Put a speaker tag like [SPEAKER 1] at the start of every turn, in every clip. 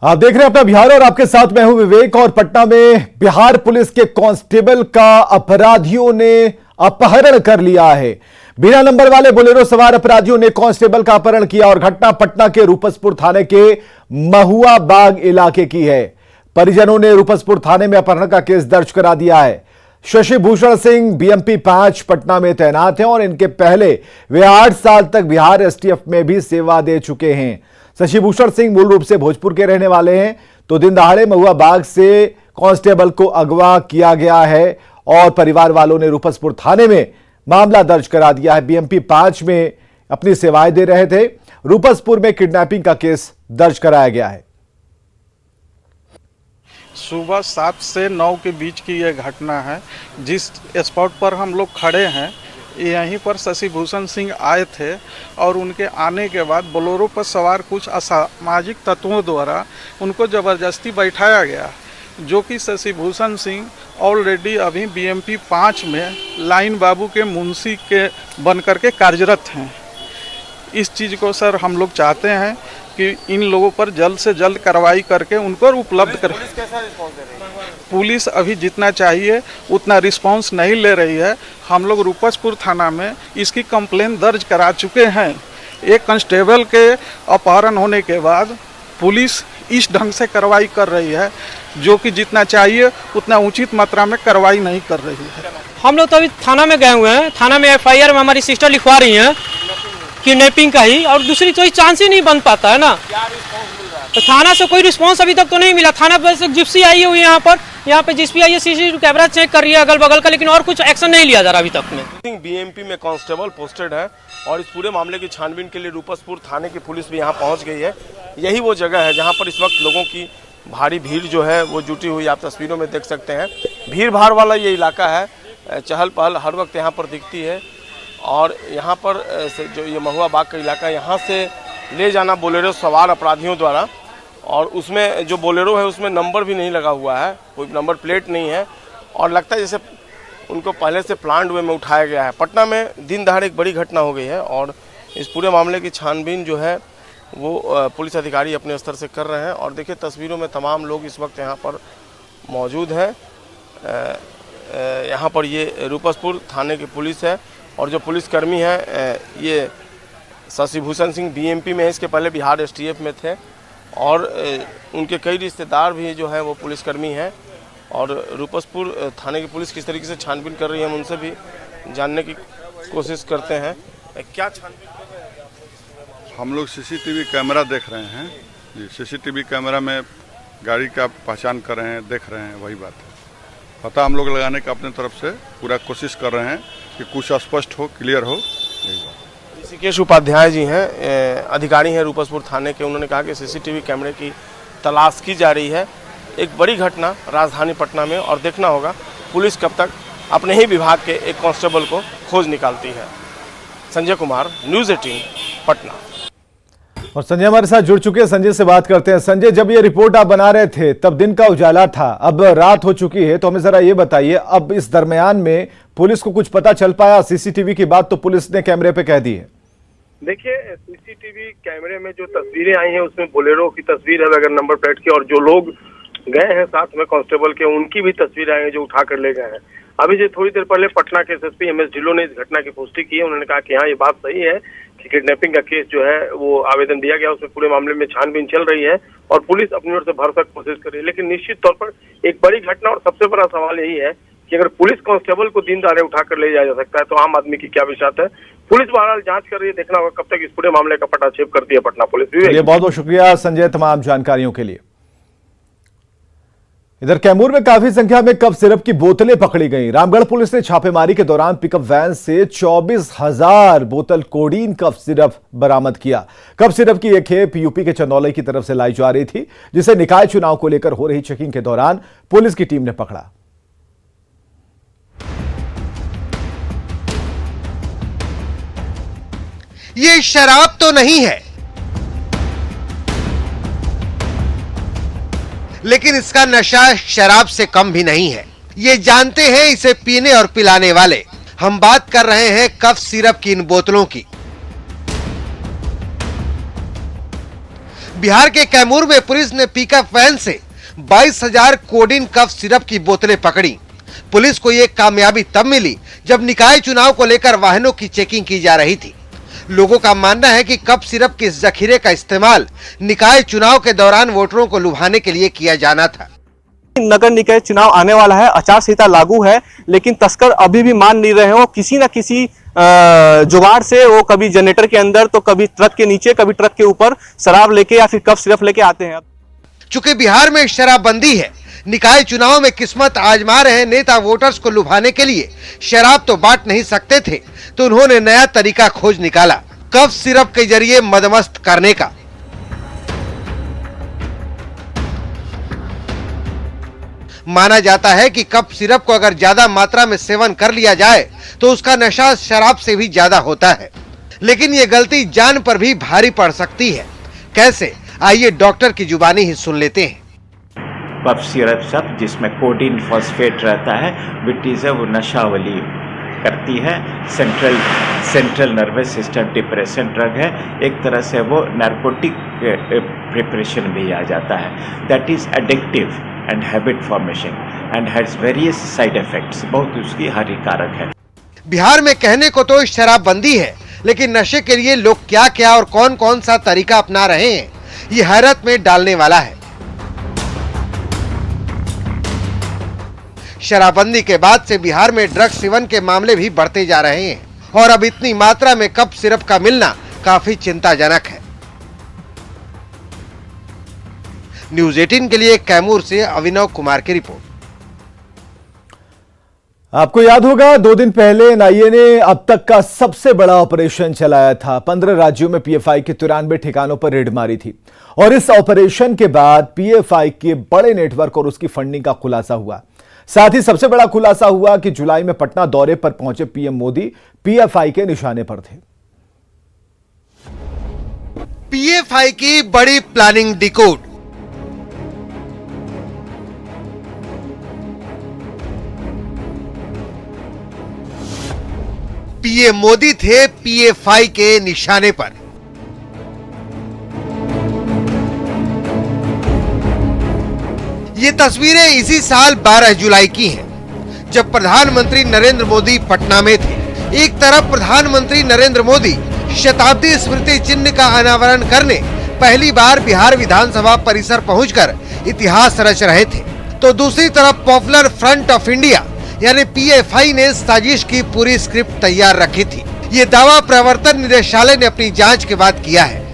[SPEAKER 1] आप देख रहे हैं अपना बिहार और आपके साथ मैं हूं विवेक। और पटना में बिहार पुलिस के कांस्टेबल का अपराधियों ने अपहरण कर लिया है। बिना नंबर वाले बोलेरो सवार अपराधियों ने कांस्टेबल का अपहरण किया और घटना पटना के रूपसपुर थाने के महुआ बाग इलाके की है। परिजनों ने रूपसपुर थाने में अपहरण का केस दर्ज करा दिया है। शशि भूषण सिंह बीएमपी 5 पटना में तैनात हैं और इनके पहले वे 8 साल तक बिहार एसटीएफ में भी सेवा दे चुके हैं। शशि भूषण सिंह मूल रूप से भोजपुर के रहने वाले हैं, तो दिन दहाड़े महुआ बाग से कांस्टेबल को अगवा किया गया है और परिवार वालों ने रूपसपुर थाने में मामला दर्ज करा दिया है। बीएमपी 5 में अपनी सेवाएं दे रहे थे, रूपसपुर में किडनैपिंग का केस दर्ज कराया गया है।
[SPEAKER 2] सुबह 7 से 9 के बीच की यह घटना है। जिस स्पॉट पर हम लोग खड़े हैं यहीं पर शशि भूषण सिंह आए थे और उनके आने के बाद बोलेरो पर सवार कुछ असामाजिक तत्वों द्वारा उनको ज़बरदस्ती बैठाया गया, जो कि शशि भूषण सिंह ऑलरेडी अभी बीएमपी 5 में लाइन बाबू के मुंशी के बनकर के कार्यरत हैं। इस चीज़ को सर हम लोग चाहते हैं कि इन लोगों पर जल्द से जल्द कार्रवाई करके उनको उपलब्ध करें।
[SPEAKER 3] पुलिस कैसा रिस्पॉन्स दे रही है?
[SPEAKER 2] पुलिस अभी जितना चाहिए उतना रिस्पांस नहीं ले रही है। हम लोग रूपसपुर थाना में इसकी कंप्लेन दर्ज करा चुके हैं। एक कांस्टेबल के अपहरण होने के बाद पुलिस इस ढंग से कार्रवाई कर रही है, जो कि जितना चाहिए उतना उचित मात्रा में कार्रवाई नहीं कर रही है।
[SPEAKER 4] हम लोग तो अभी थाना में गए हुए हैं। थाना में एफआईआर में हमारी सिस्टर लिखवा रही हैं किडनैपिंग का ही, और दूसरी कोई चांस ही नहीं बन पाता है ना।
[SPEAKER 3] क्या रिस्पॉन्स मिल रहा है?
[SPEAKER 4] तो थाना से कोई रिस्पांस अभी तक तो नहीं मिला। थाना पर से जिप्सी आई हुई है यहाँ पे जिप्सी आई है, सीसीटीवी कैमरा चेक कर रही है अगल बगल का, लेकिन और कुछ एक्शन नहीं लिया जा रहा अभी तक में।
[SPEAKER 3] बीएमपी में कांस्टेबल पोस्टेड है और इस पूरे मामले की छानबीन के लिए रूपसपुर थाने की पुलिस भी यहाँ पहुँच गई है। यही वो जगह है जहाँ पर इस वक्त लोगों की भारी भीड़ जो है वो जुटी हुई आप तस्वीरों में देख सकते हैं। भीड़ भाड़ वाला ये इलाका है, चहल पहल हर वक्त यहाँ पर दिखती है। और यहाँ पर जो ये महुआ बाग का इलाका, यहाँ से ले जाना बोलेरो सवार अपराधियों द्वारा, और उसमें जो बोलेरो है उसमें नंबर भी नहीं लगा हुआ है, कोई नंबर प्लेट नहीं है, और लगता है जैसे उनको पहले से प्लान्ड वे में उठाया गया है। पटना में दिन दहाड़े एक बड़ी घटना हो गई है और इस पूरे मामले की छानबीन जो है वो पुलिस अधिकारी अपने स्तर से कर रहे हैं। और देखिए तस्वीरों में तमाम लोग इस वक्त यहाँ पर मौजूद हैं। यहाँ पर ये रूपसपुर थाने की पुलिस है और जो पुलिसकर्मी हैं ये शशि भूषण सिंह बीएमपी में है, इसके पहले बिहार एसटीएफ में थे और उनके कई रिश्तेदार भी जो है वो पुलिसकर्मी हैं। और रूपसपुर थाने की पुलिस किस तरीके से छानबीन कर रही है हम उनसे भी जानने की कोशिश करते हैं। क्या छानबीन कर रहे हैं?
[SPEAKER 5] हम लोग सीसीटीवी कैमरा देख रहे हैं जी। सीसीटीवी कैमरा में गाड़ी का पहचान कर रहे हैं, देख रहे हैं, वही बात है। पता हम लोग लगाने का अपने तरफ से पूरा कोशिश कर रहे हैं कि कुछ स्पष्ट हो, क्लियर हो, यही बात।
[SPEAKER 3] ऋषिकेश उपाध्याय जी हैं, अधिकारी हैं रूपसपुर थाने के। उन्होंने कहा कि सीसीटीवी कैमरे की तलाश की जा रही है। एक बड़ी घटना राजधानी पटना में, और देखना होगा पुलिस कब तक अपने ही विभाग के एक कांस्टेबल को खोज निकालती है। संजय कुमार, न्यूज़ 18 पटना।
[SPEAKER 1] और संजय हमारे साथ जुड़ चुके हैं, संजय से बात करते हैं। संजय, जब ये रिपोर्ट आप बना रहे थे तब दिन का उजाला था, अब रात हो चुकी है, तो हमें जरा ये बताइए अब इस दरमियान में पुलिस को कुछ पता चल पाया? सीसीटीवी की बात तो पुलिस ने कैमरे पे कह दी है।
[SPEAKER 6] देखिए सीसीटीवी कैमरे में जो तस्वीरें आई हैं उसमें बोलेरो की तस्वीर है बगैर नंबर प्लेट की, और जो लोग गए हैं साथ में कांस्टेबल के उनकी भी तस्वीरें आई हैं जो उठा कर ले गए हैं। अभी जो थोड़ी देर पहले पटना के एसएसपी एमएस ढिल्लों ने इस घटना की पुष्टि की है। उन्होंने कहा कि हाँ ये बात सही है कि किडनैपिंग का केस जो है वो आवेदन दिया गया, उसमें पूरे मामले में छानबीन चल रही है और पुलिस अपनी ओर से भरसक कोशिश कर रही है। लेकिन निश्चित तौर पर एक बड़ी घटना और सबसे बड़ा सवाल यही है कि अगर पुलिस कांस्टेबल को दिन दहाड़े उठाकर ले जाया जा सकता है तो आम आदमी की क्या विशात है। पुलिस बहरहाल जांच कर रही है, देखना होगा कब तक इस पूरे मामले का पटाक्षेप करती है पटना पुलिस।
[SPEAKER 1] बहुत बहुत शुक्रिया संजय तमाम जानकारियों के लिए। इधर कैमूर में काफी संख्या में कफ सिरप की बोतलें पकड़ी गई। रामगढ़ पुलिस ने छापेमारी के दौरान पिकअप वैन से 24,000 बोतल कोडीन कफ सिरप बरामद किया। कफ सिरप की यह खेप यूपी के चंदौली की तरफ से लाई जा रही थी, जिसे निकाय चुनाव को लेकर हो रही चेकिंग के दौरान पुलिस की टीम ने पकड़ा।
[SPEAKER 7] ये शराब तो नहीं है, लेकिन इसका नशा शराब से कम भी नहीं है। ये जानते हैं इसे पीने और पिलाने वाले। हम बात कर रहे हैं कफ सिरप की इन बोतलों की। बिहार के कैमूर में पुलिस ने पिकअप वैन से 22,000 कोडिन कफ सिरप की बोतलें पकड़ी। पुलिस को ये कामयाबी तब मिली जब निकाय चुनाव को लेकर वाहनों की चेकिंग की जा रही थी। लोगों का मानना है कि कफ सिरप के इस जखीरे का इस्तेमाल निकाय चुनाव के दौरान वोटरों को लुभाने के लिए किया जाना था।
[SPEAKER 8] नगर निकाय चुनाव आने वाला है, आचार संहिता लागू है, लेकिन तस्कर अभी भी मान नहीं रहे हो। किसी न किसी जुगाड़ से वो कभी जनरेटर के अंदर तो कभी ट्रक के नीचे, कभी ट्रक के ऊपर शराब लेके या फिर कफ सिरप लेके आते हैं।
[SPEAKER 7] चूंकि बिहार में शराबबंदी है, निकाय चुनाव में किस्मत आजमा रहे नेता वोटर्स को लुभाने के लिए शराब तो बांट नहीं सकते थे, तो उन्होंने नया तरीका खोज निकाला, कफ सिरप के जरिए मदमस्त करने का। माना जाता है कि कफ सिरप को अगर ज्यादा मात्रा में सेवन कर लिया जाए तो उसका नशा शराब से भी ज्यादा होता है, लेकिन ये गलती जान पर भी भारी पड़ सकती है। कैसे, आइए डॉक्टर की जुबानी ही सुन लेते हैं।
[SPEAKER 9] कफ सिरप सब जिसमें कोडिन फॉस्फेट रहता है, विटीज है वो नशावली करती है। Central nervous system depression drug है, एक तरह से वो नार्कोटिक प्रिपरेशन भी आ जाता है। That is addictive and habit formation and has various side effects, बहुत उसकी हानिकारक है।
[SPEAKER 7] बिहार में कहने को तो शराबबंदी है, लेकिन नशे के लिए लोग क्या क्या और कौन कौन सा तरीका अपना रहे हैं, ये हैरत में डालने वाला है। शराबबंदी के बाद से बिहार में ड्रग सेवन के मामले भी बढ़ते जा रहे हैं और अब इतनी मात्रा में कफ सिरप का मिलना काफी चिंताजनक है। न्यूज़ 18 के लिए कैमूर से अभिनव कुमार की रिपोर्ट।
[SPEAKER 1] आपको याद होगा 2 दिन पहले एनआईए ने अब तक का सबसे बड़ा ऑपरेशन चलाया था। 15 राज्यों में पीएफआई के 93 ठिकानों पर रेड मारी थी और इस ऑपरेशन के बाद पीएफआई के बड़े नेटवर्क और उसकी फंडिंग का खुलासा हुआ। साथ ही सबसे बड़ा खुलासा हुआ कि जुलाई में पटना दौरे पर पहुंचे पीएम मोदी पीएफआई के निशाने पर थे।
[SPEAKER 7] पीएफआई की बड़ी प्लानिंग डिकोड। पीएम मोदी थे पीएफआई के निशाने पर। ये तस्वीरें इसी साल 12 जुलाई की हैं, जब प्रधानमंत्री नरेंद्र मोदी पटना में थे। एक तरफ प्रधानमंत्री नरेंद्र मोदी शताब्दी स्मृति चिन्ह का अनावरण करने पहली बार बिहार विधानसभा परिसर पहुंचकर इतिहास रच रहे थे, तो दूसरी तरफ पॉपुलर फ्रंट ऑफ इंडिया यानी पीएफआई ने साजिश की पूरी स्क्रिप्ट तैयार रखी थी। ये दावा प्रवर्तन निदेशालय ने अपनी जांच के बाद किया है।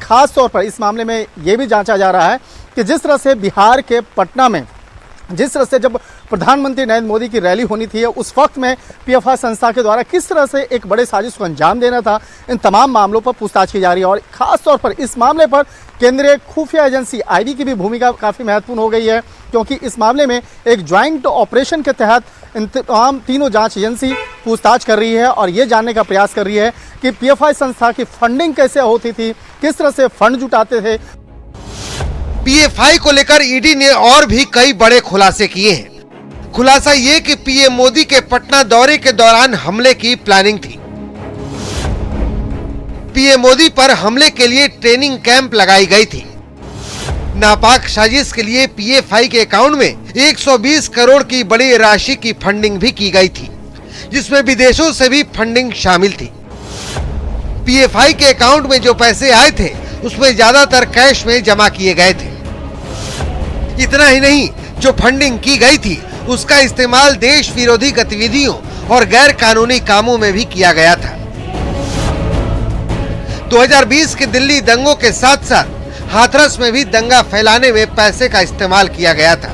[SPEAKER 10] खास तौर पर इस मामले में यह भी जांचा जा रहा है कि जिस तरह से बिहार के पटना में जिस तरह से जब प्रधानमंत्री नरेंद्र मोदी की रैली होनी थी, उस वक्त में पीएफआई संस्था के द्वारा किस तरह से एक बड़े साजिश को अंजाम देना था, इन तमाम मामलों पर पूछताछ की जा रही है। और खास तौर पर इस मामले पर केंद्रीय खुफिया एजेंसी आईबी की भी भूमिका काफ़ी महत्वपूर्ण हो गई है, क्योंकि इस मामले में एक ज्वाइंट ऑपरेशन के तहत इन तमाम तीनों जांच एजेंसी पूछताछ कर रही है और ये जानने का प्रयास कर रही है कि पीएफआई संस्था की फंडिंग कैसे होती थी, किस तरह से फंड जुटाते थे।
[SPEAKER 7] पीएफआई को लेकर ईडी ने और भी कई बड़े खुलासे किए हैं। खुलासा ये कि पीएम मोदी के पटना दौरे के दौरान हमले की प्लानिंग थी। पीएम मोदी पर हमले के लिए ट्रेनिंग कैंप लगाई गई थी। नापाक साजिश के लिए पीएफआई के अकाउंट में 120 करोड़ की बड़ी राशि की फंडिंग भी की गई थी, जिसमें विदेशों से भी फंडिंग शामिल थी। पीएफआई के अकाउंट में जो पैसे आए थे उसमें ज्यादातर कैश में जमा किए गए थे। इतना ही नहीं, जो फंडिंग की गई थी उसका इस्तेमाल देश विरोधी गतिविधियों और गैर कानूनी कामों में भी किया गया था। 2020 के दिल्ली दंगों के साथ साथ हाथरस में भी दंगा फैलाने में पैसे का इस्तेमाल किया गया था,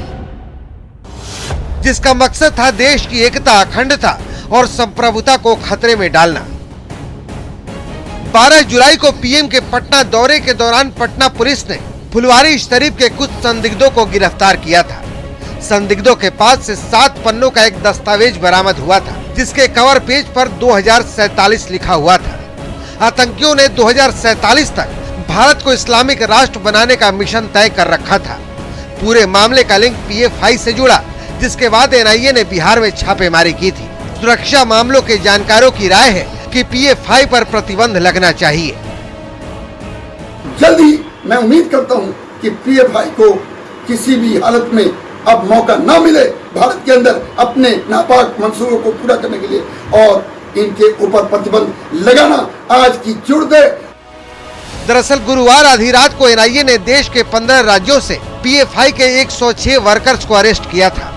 [SPEAKER 7] जिसका मकसद था देश की एकता, अखंडता और संप्रभुता को खतरे में डालना। 12 जुलाई को पीएम के पटना दौरे के दौरान पटना पुलिस ने फुलवारी शरीफ के कुछ संदिग्धों को गिरफ्तार किया था। संदिग्धों के पास से 7 पन्नों का एक दस्तावेज बरामद हुआ था, जिसके कवर पेज पर 2047 लिखा हुआ था। आतंकियों ने 2047 तक भारत को इस्लामिक राष्ट्र बनाने का मिशन तय कर रखा था। पूरे मामले का लिंक पीएफआई से जुड़ा, जिसके बाद एनआईए ने बिहार में छापेमारी की थी। सुरक्षा मामलों के जानकारों की राय है कि पीएफआई पर प्रतिबंध लगना चाहिए।
[SPEAKER 11] जल्द ही मैं उम्मीद करता हूं कि पीएफआई को किसी भी हालत में अब मौका ना मिले भारत के अंदर अपने नापाक मंसूबों को पूरा करने के लिए, और इनके ऊपर प्रतिबंध लगाना आज की जरूरत है।
[SPEAKER 7] दरअसल गुरुवार आधी रात को एनआईए ने देश के 15 राज्यों से पीएफआई के 106 वर्कर्स को अरेस्ट किया था।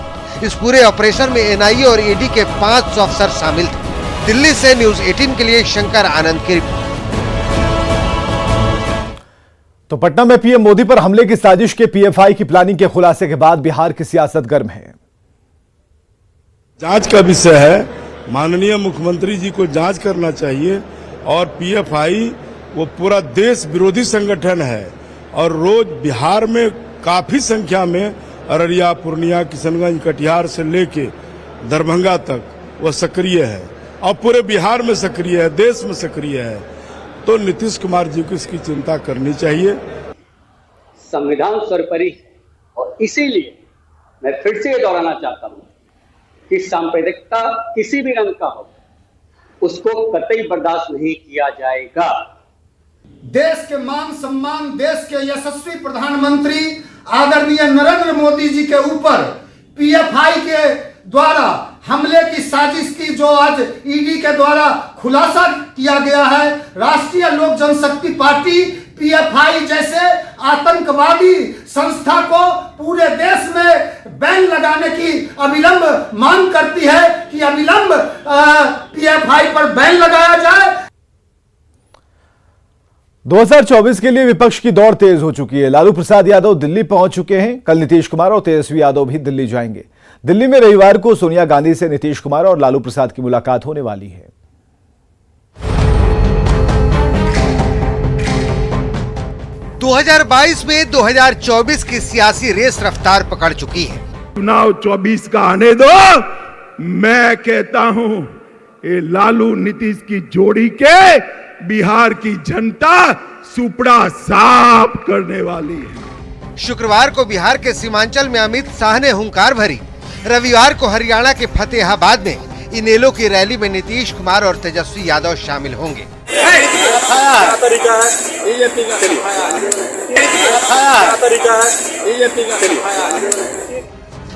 [SPEAKER 7] इस पूरे ऑपरेशन में एनआईए और ईडी के 5 अफसर शामिल थे। दिल्ली से न्यूज 18 के लिए शंकर आनंद की रिपोर्ट।
[SPEAKER 1] तो पटना में पीएम मोदी पर हमले की साजिश के पीएफआई की प्लानिंग के खुलासे के बाद बिहार की सियासत गर्म है।
[SPEAKER 12] जांच का विषय है, माननीय मुख्यमंत्री जी को जांच करना चाहिए। और पीएफआई वो पूरा देश विरोधी संगठन है और रोज बिहार में काफी संख्या में अररिया, पूर्णिया, किशनगंज, कटिहार से लेके दरभंगा तक वो सक्रिय है और पूरे बिहार में सक्रिय है, देश में सक्रिय है। तो नीतीश कुमार जी को इसकी चिंता करनी चाहिए।
[SPEAKER 13] संविधान सर्वोपरि और इसीलिए मैं फिर से ये दोहराना चाहता हूं कि सांप्रदायिकता किसी भी रंग का हो, उसको कतई बर्दाश्त नहीं किया जाएगा।
[SPEAKER 11] देश के मान सम्मान, देश के यशस्वी प्रधानमंत्री आदरणीय नरेंद्र मोदी जी के ऊपर पीएफआई के द्वारा हमले की साजिश की जो आज ईडी के द्वारा खुलासा किया गया है, राष्ट्रीय लोक जनशक्ति पार्टी पीएफआई जैसे आतंकवादी संस्था को पूरे देश में बैन लगाने की अविलंब मांग करती है कि अविलंब पीएफआई पर बैन लगाया जाए।
[SPEAKER 1] 2024 के लिए विपक्ष की दौड़ तेज हो चुकी है। लालू प्रसाद यादव दिल्ली पहुंच चुके हैं। कल नीतीश कुमार और तेजस्वी यादव भी दिल्ली जाएंगे। दिल्ली में रविवार को सोनिया गांधी से नीतीश कुमार और लालू प्रसाद की मुलाकात होने वाली है।
[SPEAKER 7] – 2022 में 2024 की सियासी रेस रफ्तार पकड़ चुकी है।
[SPEAKER 12] चुनाव 24 का आने दो, मैं कहता हूं ये लालू नीतीश की जोड़ी के बिहार की जनता सुपड़ा साफ करने वाली है।
[SPEAKER 7] शुक्रवार को बिहार के सीमांचल में अमित शाह ने हुंकार भरी। रविवार को हरियाणा के फतेहाबाद में इनेलो की रैली में नीतीश कुमार और तेजस्वी यादव शामिल होंगे।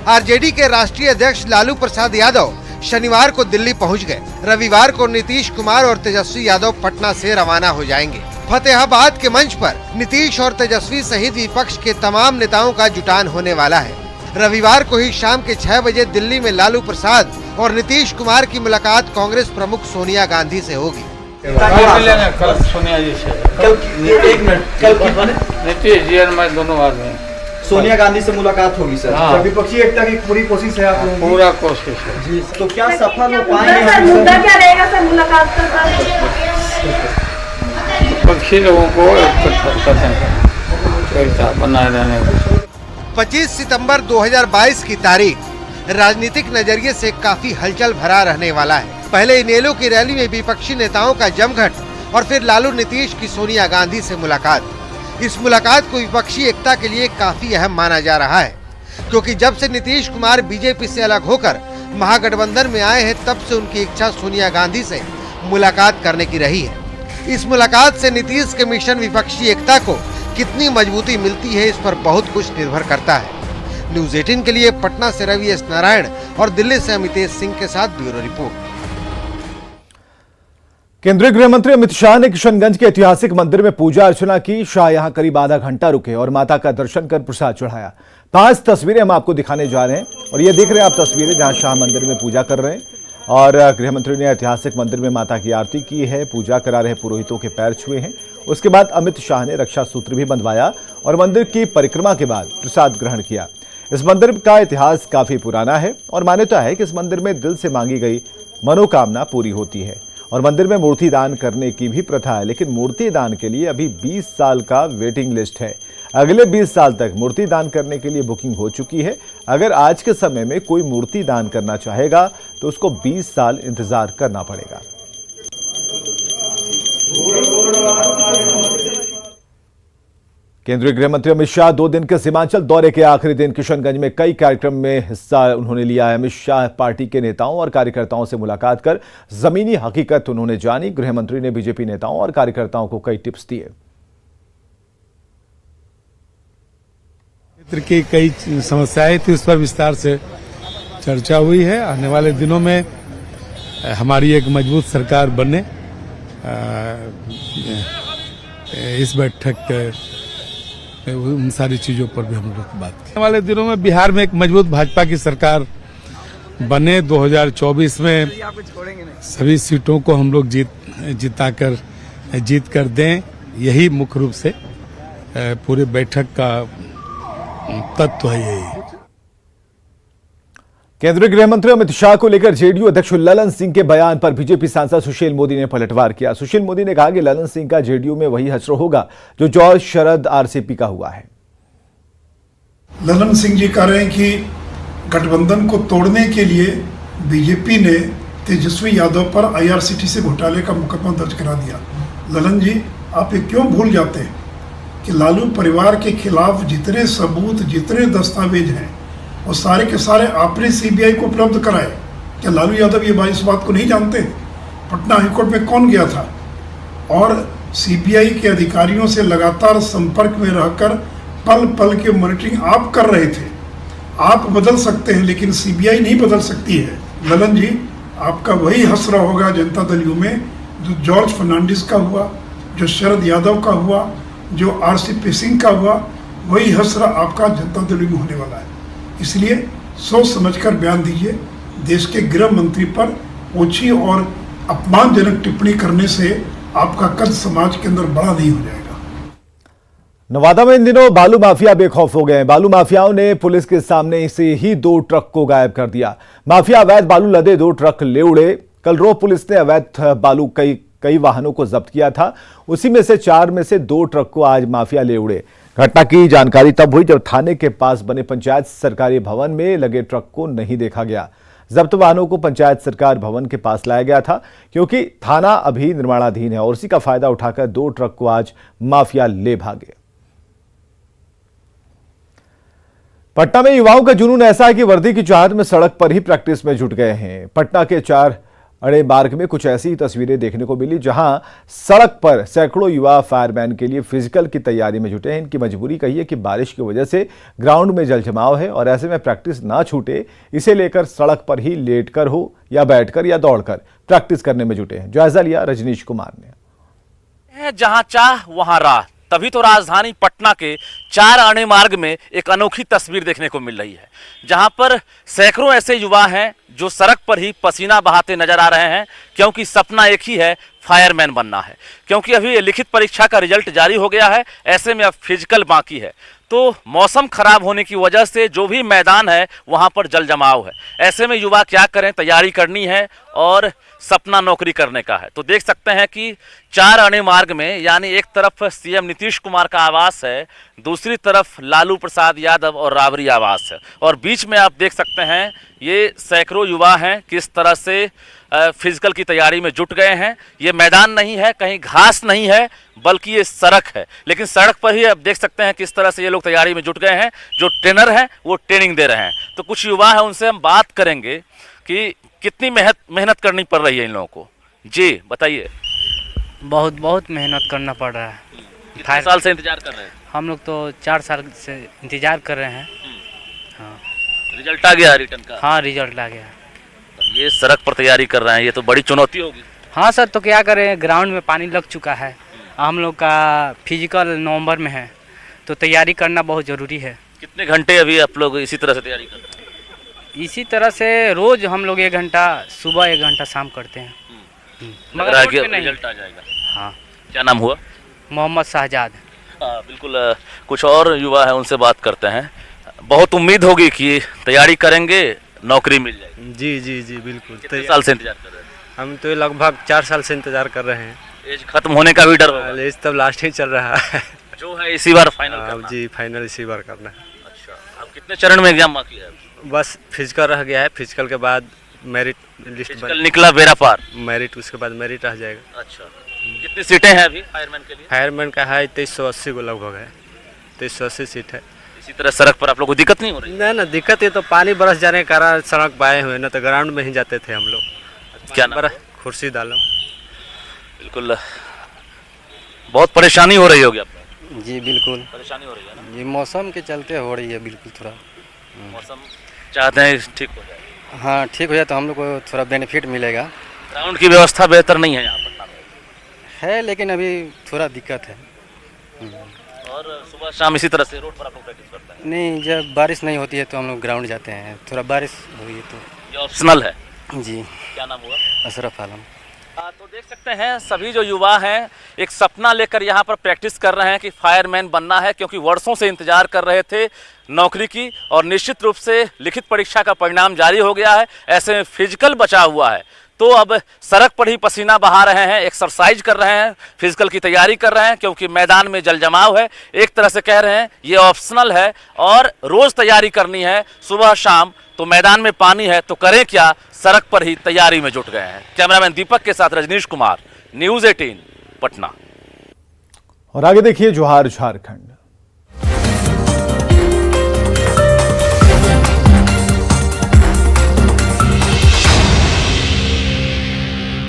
[SPEAKER 7] आरजेडी के राष्ट्रीय अध्यक्ष लालू प्रसाद यादव शनिवार को दिल्ली पहुंच गए। रविवार को नीतीश कुमार और तेजस्वी यादव पटना से रवाना हो जाएंगे। फतेहाबाद के मंच पर नीतीश और तेजस्वी सहित विपक्ष के तमाम नेताओं का जुटान होने वाला है। रविवार को ही शाम के 6 बजे दिल्ली में लालू प्रसाद और नीतीश कुमार की मुलाकात कांग्रेस प्रमुख सोनिया गांधी से होगी।
[SPEAKER 14] कल सोनिया जी से नीतीश जी और मैं दोनों आदमी
[SPEAKER 15] सोनिया गांधी से मुलाकात होगी सर।
[SPEAKER 14] हाँ।
[SPEAKER 15] विपक्षी एकता की पूरी कोशिश है आप लोगों की?
[SPEAKER 14] पूरा कोशिश है
[SPEAKER 15] जी। तो क्या सफल हो पाएंगे?
[SPEAKER 16] मुद्दा क्या रहेगा सर मुलाकात का?
[SPEAKER 14] विपक्षी लोगों को एकता बनाए रहने का।
[SPEAKER 7] 25 सितंबर 2022 की तारीख राजनीतिक नजरिए से काफी हलचल भरा रहने वाला है। पहले इनेलो की रैली में विपक्षी नेताओं का जमघट और फिर लालू नीतीश की सोनिया गांधी से मुलाकात। इस मुलाकात को विपक्षी एकता के लिए काफी अहम माना जा रहा है, क्योंकि जब से नीतीश कुमार बीजेपी से अलग होकर महागठबंधन में आए हैं, तब से उनकी इच्छा सोनिया गांधी से मुलाकात करने की रही है। इस मुलाकात से नीतीश के मिशन विपक्षी एकता को कितनी मजबूती मिलती है, इस पर बहुत कुछ निर्भर करता है। न्यूज 18 के लिए पटना से रवि एस नारायण और दिल्ली से अमितेश सिंह के साथ ब्यूरो रिपोर्ट।
[SPEAKER 1] केंद्रीय गृह मंत्री अमित शाह ने किशनगंज के ऐतिहासिक मंदिर में पूजा अर्चना की। शाह यहां करीब आधा घंटा रुके और माता का दर्शन कर प्रसाद चढ़ाया। 5 तस्वीरें हम आपको दिखाने जा रहे हैं और ये देख रहे हैं आप तस्वीरें जहां शाह मंदिर में पूजा कर रहे हैं और गृह मंत्री ने ऐतिहासिक मंदिर में माता की आरती की है, पूजा करा रहे पुरोहितों के पैर छुए हैं। उसके बाद अमित शाह ने रक्षा सूत्र भी बंधवाया और मंदिर की परिक्रमा के बाद प्रसाद ग्रहण किया। इस मंदिर का इतिहास काफी पुराना है और मान्यता है कि इस मंदिर में दिल से मांगी गई मनोकामना पूरी होती है और मंदिर में मूर्ति दान करने की भी प्रथा है। लेकिन मूर्ति दान के लिए अभी 20 साल का वेटिंग लिस्ट है। अगले 20 साल तक मूर्ति दान करने के लिए बुकिंग हो चुकी है। अगर आज के समय में कोई मूर्ति दान करना चाहेगा तो उसको 20 साल इंतजार करना पड़ेगा। केंद्रीय गृह मंत्री अमित शाह 2 दिन के सीमांचल दौरे के आखिरी दिन किशनगंज में कई कार्यक्रम में हिस्सा उन्होंने लिया है। अमित शाह पार्टी के नेताओं और कार्यकर्ताओं से मुलाकात कर जमीनी हकीकत उन्होंने जानी। गृह मंत्री ने बीजेपी नेताओं और कार्यकर्ताओं को कई टिप्स दिए।
[SPEAKER 12] क्षेत्र की कई समस्याएं थी, उस पर विस्तार से चर्चा हुई है। आने वाले दिनों में हमारी एक मजबूत सरकार बने, इस बैठक उन सारी चीजों पर भी हम लोग बात करें। आने वाले दिनों में बिहार में एक मजबूत भाजपा की सरकार बने, 2024 में सभी सीटों को हम लोग जीत कर दें, यही मुख्य रूप से पूरे बैठक का तत्व है। यही
[SPEAKER 1] केंद्रीय गृह मंत्री अमित शाह को लेकर जेडीयू अध्यक्ष ललन सिंह के बयान पर बीजेपी सांसद सुशील मोदी ने पलटवार किया। सुशील मोदी ने कहा कि ललन सिंह का जेडीयू में वही हश्र होगा जो जॉर्ज शरद आरसीपी का हुआ है।
[SPEAKER 11] ललन सिंह जी कह रहे हैं कि गठबंधन को तोड़ने के लिए बीजेपी ने तेजस्वी यादव पर आईआरसीटीसी घोटाले का मुकदमा दर्ज करा दिया। ललन जी, आप ये क्यों भूल जाते हैं कि लालू परिवार के खिलाफ जितने सबूत, जितने दस्तावेज हैं, वो सारे के सारे आपने सीबीआई को उपलब्ध कराए। क्या लालू यादव ये इस बात को नहीं जानते? पटना हाईकोर्ट में कौन गया था? और सीबीआई के अधिकारियों से लगातार संपर्क में रहकर पल पल की मॉनिटरिंग आप कर रहे थे। आप बदल सकते हैं लेकिन सीबीआई नहीं बदल सकती है। ललन जी, आपका वही हसरा होगा जनता दल यू में जो जॉर्ज फर्नांडिस का हुआ, जो शरद यादव का हुआ, जो आरसीपी सिंह का हुआ, वही हसरा आपका जनता दल यू में होने वाला है। इसलिए सोच समझकर बयान दीजिए। देश के गृह मंत्री पर ओछी और अपमानजनक टिप्पणी करने से आपका कद समाज के अंदर बड़ा नहीं हो जाएगा।
[SPEAKER 1] नवादा में इन दिनों बालू माफिया बेखौफ हो गए हैं। बालू माफियाओं ने पुलिस के सामने से ही 2 ट्रक को गायब कर दिया। माफिया अवैध बालू लदे 2 ट्रक ले उड़े। कल रोज पुलिस ने अवैध बालू कई वाहनों को जब्त किया था। उसी में से 4 में से 2 ट्रक को आज माफिया ले उड़े। घटना की जानकारी तब हुई जब थाने के पास बने पंचायत सरकारी भवन में लगे ट्रक को नहीं देखा गया। जब्त वाहनों को पंचायत सरकार भवन के पास लाया गया था क्योंकि थाना अभी निर्माणाधीन है और उसी का फायदा उठाकर 2 ट्रक को आज माफिया ले भागे। पटना में युवाओं का जुनून ऐसा है कि वर्दी की चाहत में सड़क पर ही प्रैक्टिस में जुट गए हैं। पटना के 4 अड़े मार्ग में कुछ ऐसी तस्वीरें देखने को मिली जहां सड़क पर सैकड़ों युवा फायरमैन के लिए फिजिकल की तैयारी में जुटे हैं। इनकी मजबूरी कही है कि बारिश की वजह से ग्राउंड में जलजमाव है और ऐसे में प्रैक्टिस ना छूटे, इसे लेकर सड़क पर ही लेटकर हो या बैठकर या दौड़कर प्रैक्टिस करने में जुटे हैं। जायजा लिया रजनीश कुमार ने।
[SPEAKER 17] जहां चाह वहां राह, तभी तो राजधानी पटना के 4 आने मार्ग में एक अनोखी तस्वीर देखने को मिल रही है, जहां पर सैकड़ों ऐसे युवा हैं जो सड़क पर ही पसीना बहाते नजर आ रहे हैं, क्योंकि सपना एक ही है, फायरमैन बनना है। क्योंकि अभी लिखित परीक्षा का रिजल्ट जारी हो गया है, ऐसे में अब फिजिकल बाकी है। तो मौसम खराब होने की वजह से जो भी मैदान है वहां पर जल जमाव है। ऐसे में युवा क्या करें, तैयारी करनी है और सपना नौकरी करने का है। तो देख सकते हैं कि 4 आने मार्ग में, यानी एक तरफ सीएम नीतीश कुमार का आवास है, दूसरी तरफ लालू प्रसाद यादव और राबड़ी आवास है, और बीच में आप देख सकते हैं ये सैकड़ों युवा हैं किस तरह से फिजिकल की तैयारी में जुट गए हैं। ये मैदान नहीं है, कहीं घास नहीं है, बल्कि ये सड़क है, लेकिन सड़क पर ही आप देख सकते हैं किस तरह से ये लोग तैयारी में जुट गए हैं। जो ट्रेनर हैं वो ट्रेनिंग दे रहे हैं। तो कुछ युवा हैं, उनसे हम बात करेंगे कि कितनी मेहनत करनी पड़ रही है इन लोगों को। जी बताइए।
[SPEAKER 18] बहुत मेहनत करना पड़ रहा है।
[SPEAKER 17] कितने साल से इंतजार कर रहे हैं?
[SPEAKER 18] हम लोग तो 4 साल से इंतजार कर रहे हैं। हाँ,
[SPEAKER 17] रिजल्ट आ गया रिटर्न का?
[SPEAKER 18] हाँ, रिजल्ट आ गया।
[SPEAKER 17] ये सड़क पर तैयारी कर रहे हैं, ये तो बड़ी चुनौती होगी।
[SPEAKER 18] हाँ सर, तो क्या करें, ग्राउंड में पानी लग चुका है। हम लोग का फिजिकल नवंबर में है, तो तैयारी करना बहुत ज़रूरी है।
[SPEAKER 17] कितने घंटे अभी आप लोग इसी तरह से तैयारी कर रहे हैं?
[SPEAKER 18] इसी तरह से रोज हम लोग 1 घंटा सुबह, 1 घंटा शाम करते हैं।
[SPEAKER 17] मगर आगे रिजल्ट आ जाएगा।
[SPEAKER 18] हाँ।
[SPEAKER 17] क्या नाम हुआ?
[SPEAKER 18] मोहम्मद शाहजाद।
[SPEAKER 17] हाँ बिल्कुल। कुछ और युवा है, उनसे बात करते हैं। बहुत उम्मीद होगी कि तैयारी करेंगे, नौकरी मिल जाएगी।
[SPEAKER 19] जी बिल्कुल।
[SPEAKER 17] कितने साल से इंतजार कर रहे हैं?
[SPEAKER 19] हम तो लगभग 4 साल से इंतजार कर रहे हैं।
[SPEAKER 17] एज खत्म होने का भी डर होगा?
[SPEAKER 19] एज तब लास्ट ही चल रहा है।
[SPEAKER 17] जो है इसी बार फाइनल करना?
[SPEAKER 19] जी फाइनल इसी बार करना है।
[SPEAKER 17] अच्छा, अब कितने चरण में एग्जाम बाकी है?
[SPEAKER 19] बस फिजिकल रह गया है, फिजिकल के बाद मेरिट लिस्ट
[SPEAKER 17] निकला बेरा पार,
[SPEAKER 19] मेरिट, उसके बाद मेरिट रह जाएगा।
[SPEAKER 17] अच्छा, कितनी सीटें हैं अभी फायरमैन के लिए?
[SPEAKER 19] फायरमैन का है 2380 को लगभग है, 2380 सीट है।
[SPEAKER 17] इसी तरह सड़क पर आप लोग को दिक्कत नहीं हो रही?
[SPEAKER 19] ना दिक्कत है तो पानी बरस जाने के कारण सड़क पाए हुए, ना तो ग्राउंड में ही जाते थे हम लोग।
[SPEAKER 17] क्या नाम?
[SPEAKER 19] खुर्शीद आलम।
[SPEAKER 17] बिल्कुल, बहुत परेशानी हो रही होगी आपको?
[SPEAKER 20] जी बिल्कुल
[SPEAKER 17] परेशानी हो रही है ना?
[SPEAKER 20] जी मौसम के चलते हो रही है बिल्कुल थोड़ा।
[SPEAKER 17] मौसम चाहते हैं ठीक हो जाए।
[SPEAKER 20] हाँ ठीक हो जाए तो हम लोग को थोड़ा बेनिफिट मिलेगा।
[SPEAKER 17] ग्राउंड की व्यवस्था बेहतर नहीं है यहाँ पटना में
[SPEAKER 20] है लेकिन अभी थोड़ा दिक्कत है।
[SPEAKER 17] और सुबह शाम इसी तरह से रोड पर आप लोग प्रैक्टिस करते हैं?
[SPEAKER 20] नहीं जब बारिश नहीं होती है तो हम लोग ग्राउंड जाते हैं, थोड़ा बारिश हुई तो।
[SPEAKER 17] ये ऑप्शनल है
[SPEAKER 20] जी।
[SPEAKER 17] क्या नाम हुआ?
[SPEAKER 20] अशरफ आलम।
[SPEAKER 17] तो देख सकते हैं सभी जो युवा हैं एक सपना लेकर यहाँ पर प्रैक्टिस कर रहे हैं कि फायरमैन बनना है, क्योंकि वर्षों से इंतजार कर रहे थे नौकरी की और निश्चित रूप से लिखित परीक्षा का परिणाम जारी हो गया है। ऐसे में फिजिकल बचा हुआ है तो अब सड़क पर ही पसीना बहा रहे हैं, एक्सरसाइज कर रहे हैं, फिजिकल की तैयारी कर रहे हैं, क्योंकि मैदान में जल जमाव है। एक तरह से कह रहे हैं ये ऑप्शनल है और रोज तैयारी करनी है सुबह शाम, तो मैदान में पानी है तो करें क्या, सड़क पर ही तैयारी में जुट गए हैं। कैमरामैन दीपक के साथ रजनीश कुमार, न्यूज़ 18 पटना।
[SPEAKER 1] और आगे देखिए जोहार झारखंड।